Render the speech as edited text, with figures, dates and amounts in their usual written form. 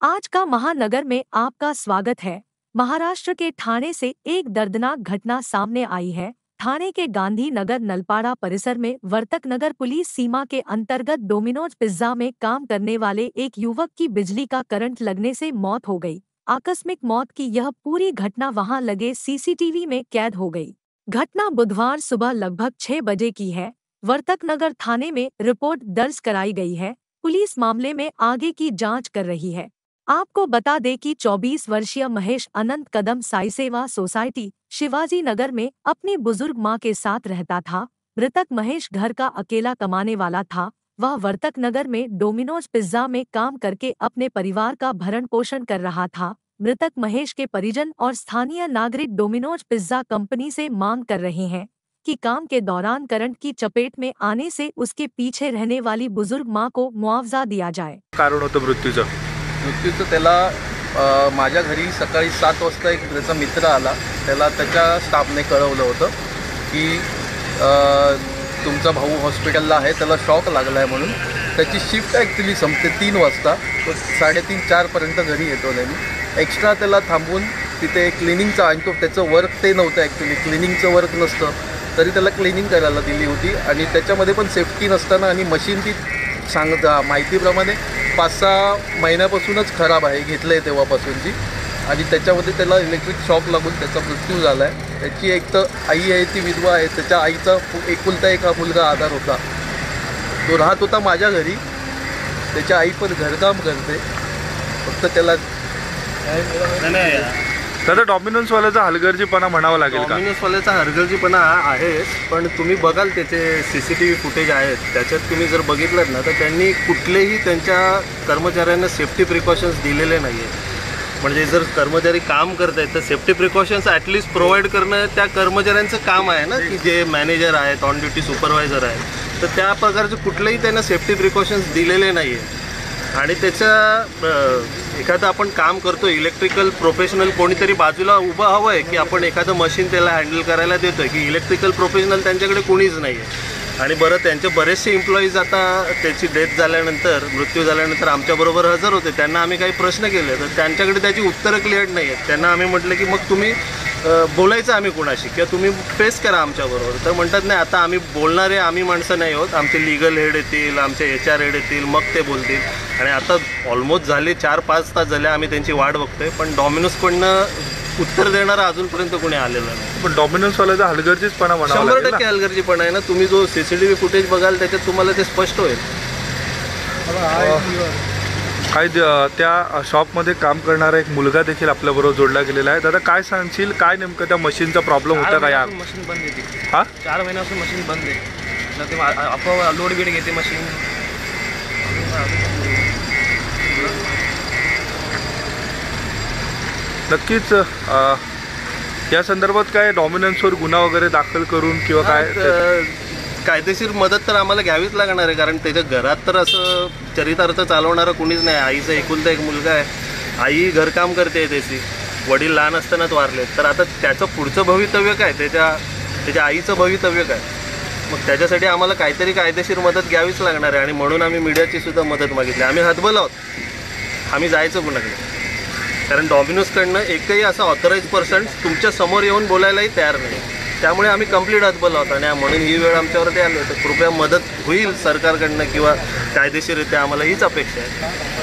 आज का महानगर में आपका स्वागत है। महाराष्ट्र के ठाणे से एक दर्दनाक घटना सामने आई है। ठाणे के गांधी नगर नलपाड़ा परिसर में वर्तक नगर पुलिस सीमा के अंतर्गत डोमिनोज पिज्जा में काम करने वाले एक युवक की बिजली का करंट लगने से मौत हो गई। आकस्मिक मौत की यह पूरी घटना वहां लगे सीसीटीवी में कैद हो गई। घटना बुधवार सुबह लगभग 6 बजे की है। वर्तक नगर थाने में रिपोर्ट दर्ज कराई गई है। पुलिस मामले में आगे की जांच कर रही है। आपको बता दें कि 24 वर्षीय महेश अनंत कदम साई सेवा सोसाइटी शिवाजी नगर में अपनी बुजुर्ग मां के साथ रहता था। मृतक महेश घर का अकेला कमाने वाला था। वह वर्तक नगर में डोमिनोज पिज्जा में काम करके अपने परिवार का भरण पोषण कर रहा था। मृतक महेश के परिजन और स्थानीय नागरिक डोमिनोज पिज्जा कंपनी से मांग कर रहे हैं कि काम के दौरान करंट की चपेट में आने से उसके पीछे रहने वाली बुजुर्ग मां को मुआवजा दिया जाए। कारण होतं मृत्यूचं त्याला माझ्या घरी सकाळी 7 वाजता एक त्याचा मित्र आला. त्याला त्याच्या स्टाफने कळवलं होतं की तुमचा भाऊ हॉस्पिटलला आहे, त्याला शॉक लागला आहे म्हणून. त्याची शिफ्ट ॲक्च्युली संपते 3 वाजता. तो 3:30-4पर्यंत घरी येतो नेहमी. एक्स्ट्रा त्याला थांबवून तिथे क्लिनिंगचं आणि त्याचं वर्क ते नव्हतं ॲक्च्युली, क्लिनिंगचं वर्क नसतं तरी त्याला क्लिनिंग करायला दिली होती. आणि त्याच्यामध्ये पण सेफ्टी नसताना आणि मशीन ती माहितीप्रमाणे 5-6 महिन्यापासूनच खराब आहे, घेतलं आहे तेव्हापासूनची. आणि त्याच्यामध्ये त्याला इलेक्ट्रिक शॉक लागून त्याचा मृत्यू झाला आहे. त्याची एक तर आई आहे, ती विधवा आहे. त्याच्या आईचा एकुलता एक हा मुलगा आधार होता. तो राहत होता माझ्या घरी. त्याच्या आई पण घरकाम करते. फक्त त्याला दादा डॉमिनोजवाल्याचा हलगर्जीपणा म्हणावा लागेल का? डॉमिनोजवाल्याचा हलगर्जीपणा आहेच, पण तुम्ही बघाल त्याचे CCTV फुटेज आहेत, त्याच्यात तुम्ही जर बघितलं ना तर त्यांनी कुठलेही त्यांच्या कर्मचाऱ्यांना सेफ्टी प्रिकॉशन्स दिलेले नाही आहेत. म्हणजे जर कर्मचारी काम करत आहेत तर सेफ्टी प्रिकॉशन्स ॲटलिस्ट प्रोव्हाइड करणं त्या कर्मचाऱ्यांचं काम आहे ना, की जे मॅनेजर आहेत, ऑन ड्युटी सुपरवायझर आहेत. तर त्या प्रकारचे कुठलेही त्यांना सेफ्टी प्रिकॉशन्स दिलेले नाही आहेत. आणि त्याच्या एखादं आपण काम करतो इलेक्ट्रिकल प्रोफेशनल कोणीतरी बाजूला उभं हवं आहे की आपण एखादं मशीन त्याला हँडल करायला देतो आहे, की इलेक्ट्रिकल प्रोफेशनल त्यांच्याकडे कोणीच नाही आहे. आणि बरं त्यांचे बरेचसे एम्प्लॉईज आता त्याची डेथ झाल्यानंतर, मृत्यू झाल्यानंतर आमच्याबरोबर हजर होते. त्यांना आम्ही काही प्रश्न केले तर त्यांच्याकडे त्याची उत्तरं क्लिअर नाही आहेत. त्यांना आम्ही म्हटलं की मग तुम्ही बोलायचं आम्ही कोणाशी किंवा तुम्ही फेस करा आमच्याबरोबर. तर म्हणतात नाही, आता आम्ही बोलणारे आम्ही माणसं नाही आहोत, आमचे लीगल हेड येतील, आमचे HR हेड येतील, मग ते बोलतील. आणि आता ऑलमोस्ट झाले 4-5 तास झाले आम्ही त्यांची वाट बघतोय, पण डॉमिनोजकडनं उत्तर देणारा अजूनपर्यंत कोणी आलेलं नाही. पण डॉमिनोजवाल्याचा हलगर्जीपणा म्हणावा लागेल ना? 100% हलगर्जीपणा आहे ना. तुम्ही जो CCTV फुटेज बघाल त्याच्यात तुम्हाला ते स्पष्ट होईल. काय त्या शॉपमध्ये काम करणारा एक मुलगा देखील आपल्याबरोबर जोडला गेलेला आहे. दादा काय सांगशील, काय नेमकं त्या मशीनचा प्रॉब्लेम होता का? यार मशीन बंद येते. 4 महिन्यापासून मशीन बंद आहे. तर ते आपोआप लोड बीड घेते मशीन. नक्कीच या संदर्भात काय डॉमिनन्सवर गुन्हा वगैरे दाखल करून किंवा काय कायदेशीर मदत तर आम्हाला घ्यावीच लागणार आहे, कारण त्याच्या घरात तर असं चरितार्थ चालवणारं कुणीच नाही. आईचा एकुलता एक मुलगा आहे. आई घरकाम करते त्याची. वडील लहान असतानाच वारलेत. तर आता त्याचं पुढचं भवितव्य काय, त्याच्या आईचं भवितव्य काय? मग त्याच्यासाठी आम्हाला काहीतरी कायदेशीर मदत घ्यावीच लागणार आहे. आणि म्हणून आम्ही मीडियाची सुद्धा मदत मागितली. आम्ही हतबल आहोत, आम्ही जायचं कुणाकडे. कारण डॉमिनोजकडनं एकही असा ऑथराईज पर्सन तुमच्या समोर येऊन बोलायलाही तयार नाही. त्यामुळे आम्ही कंप्लीट हतबल आहोत. आणि म्हणून ही वेळ आमच्यावरती आली. तर कृपया मदत होईल सरकारकडनं किंवा कायदेशीररित्या, आम्हाला हीच अपेक्षा आहे.